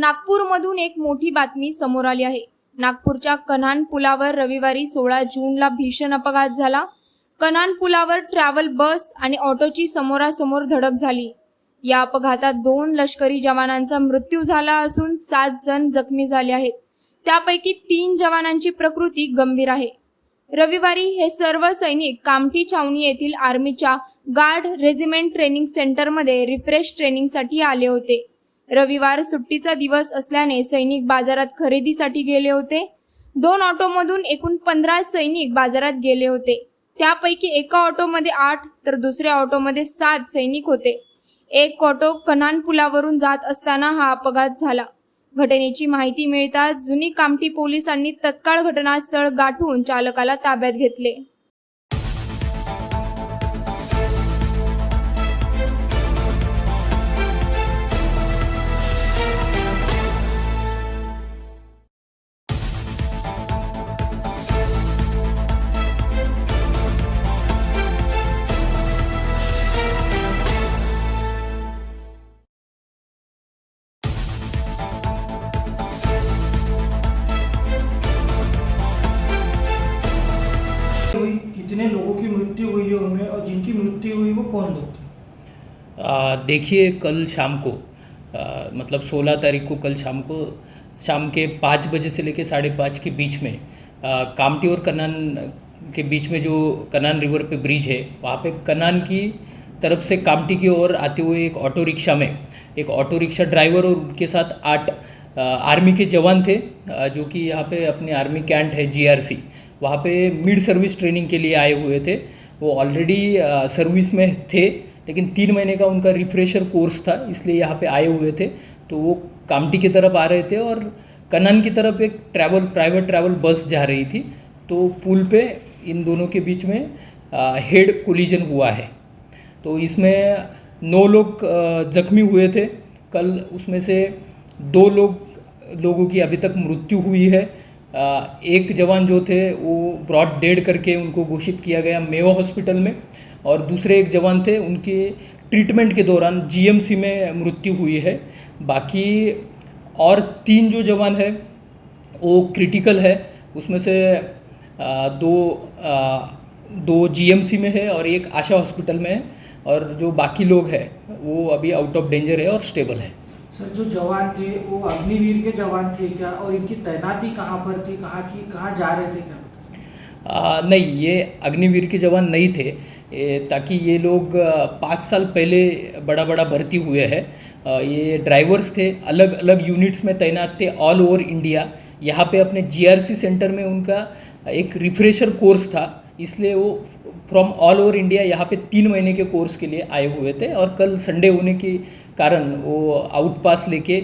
नागपूरमधून एक मोठी बातमी समोर आली आहे। नागपूरच्या कन्हान पुलावर रविवारी 16 जूनला भीषण अपघात झाला। कन्हान पुलावर ट्रॅव्हल बस आणि ऑटोची समोरासमोर धडक झाली। या अपघातात 2 लष्करी जवानांचा मृत्यू झाला असून 7 जण जखमी झाले आहेत। त्यापैकी 3 जवानांची प्रकृती गंभीर आहे। रविवारी हे सर्व सैनिक कामठी छावणी येथील आर्मीच्या गार्ड रेजिमेंट ट्रेनिंग सेंटरमध्ये रिफ्रेश ट्रेनिंगसाठी आले होते। रविवार सुट्टीचा दिवस असल्याने सैनिक बाजारात खरेदीसाठी गेले होते। 2 ऑटोमधून एकूण 15 सैनिक बाजारात गेले होते। त्यापैकी एका ऑटोमध्ये 8 तर दुसऱ्या ऑटोमध्ये 7 सैनिक होते। एक ऑटो कन्हान पुलावरून जात असताना हा अपघात झाला। घटनेची माहिती मिळताच जुनी कामठी पोलिसांनी तत्काळ घटनास्थळ गाठून चालकाला ताब्यात घेतले। कितने लोगों की मृत्यु हुई है उनमें, और जिनकी मृत्यु हुई वो कौन लोग थे? देखिए, कल शाम को मतलब 16 तारीख को कल शाम को शाम के 5 बजे से लेकर 5:30 के बीच में कामठी और कन्हान के बीच में जो कन्हान रिवर पे ब्रिज है, वहाँ पे कन्हान की तरफ से कामठी की ओर आते हुए एक ऑटो रिक्शा में एक ऑटो रिक्शा ड्राइवर और उनके साथ 8 आर्मी के जवान थे, जो कि यहाँ पे अपने आर्मी कैंट है GRC, वहाँ पे मिड सर्विस ट्रेनिंग के लिए आए हुए थे। वो ऑलरेडी सर्विस में थे, लेकिन 3 महीने का उनका रिफ्रेशर कोर्स था, इसलिए यहाँ पे आए हुए थे। तो वो कामठी की तरफ आ रहे थे और कन्हान की तरफ एक प्राइवेट ट्रैवल बस जा रही थी। तो पुल पे इन दोनों के बीच में हेड कोलिजन हुआ है। तो इसमें 9 लोग जख्मी हुए थे कल, उसमें से 2 लोगों की अभी तक मृत्यु हुई है। एक जवान जो थे वो ब्रॉड डेड करके उनको घोषित किया गया मेयो हॉस्पिटल में, और दूसरे एक जवान थे, उनके ट्रीटमेंट के दौरान GMC में मृत्यु हुई है। बाकी और 3 जो जवान है वो क्रिटिकल है, उसमें से 2 GMC में है और एक आशा हॉस्पिटल में है, और जो बाकी लोग हैं वो अभी आउट ऑफ डेंजर है और स्टेबल है। सर, जो जवान थे वो अग्निवीर के जवान थे क्या, और इनकी तैनाती कहाँ पर थी, कहाँ जा रहे थे क्या? नहीं, ये अग्निवीर के जवान नहीं थे, ताकि ये लोग 5 साल पहले बड़ा भर्ती हुए हैं। ये ड्राइवर्स थे, अलग अलग यूनिट्स में तैनात थे ऑल ओवर इंडिया। यहाँ पे अपने GRC सेंटर में उनका एक रिफ्रेशर कोर्स था, इसलिए वो फ्रॉम ऑल ओवर इंडिया यहाँ पे 3 महीने के कोर्स के लिए आए हुए थे। और कल संडे होने के कारण वो आउट पास लेके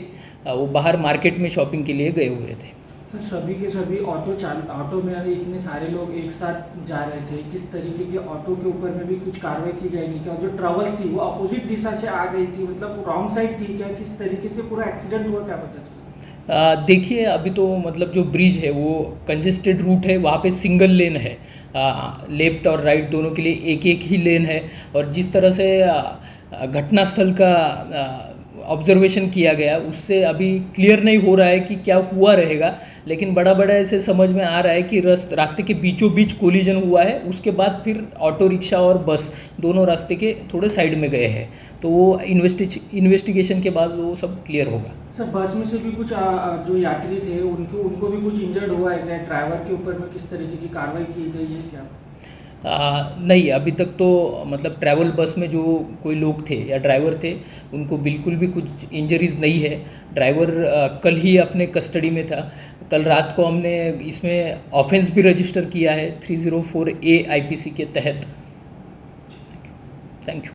वो बाहर मार्केट में शॉपिंग के लिए गए हुए थे। सर, सभी के सभी ऑटो में अभी इतने सारे लोग एक साथ जा रहे थे, किस तरीके के ऑटो के ऊपर में भी कुछ कार्रवाई की जाएगी क्या? जो ट्रेवल्स थी वो अपोजिट दिशा से आ गई थी, मतलब रॉन्ग साइड थी क्या? किस तरीके से पूरा एक्सीडेंट हुआ, क्या पता चला? देखिए, अभी तो मतलब जो ब्रिज है वो कंजेस्टेड रूट है, वहाँ पे सिंगल लेन है, लेफ्ट और राइट दोनों के लिए एक ही लेन है। और जिस तरह से घटनास्थल का ऑब्जर्वेशन किया गया, उससे अभी क्लियर नहीं हो रहा है कि क्या हुआ रहेगा, लेकिन बड़ा ऐसे समझ में आ रहा है कि रास्ते के बीचों बीच कोलिजन हुआ है। उसके बाद फिर ऑटो रिक्शा और बस दोनों रास्ते के थोड़े साइड में गए हैं, तो वो इन्वेस्टिगेशन के बाद वो सब क्लियर होगा। सर, बस में से भी कुछ जो यात्री थे उनको भी कुछ इंजर्ड हुआ है क्या? ड्राइवर के ऊपर में किस तरीके की कार्रवाई की गई है क्या? नहीं, अभी तक तो मतलब ट्रैवल बस में जो कोई लोग थे या ड्राइवर थे, उनको बिल्कुल भी कुछ इंजरीज नहीं है। ड्राइवर कल ही अपने कस्टडी में था। कल रात को हमने इसमें ऑफेंस भी रजिस्टर किया है 304A IPC के तहत। Thank you.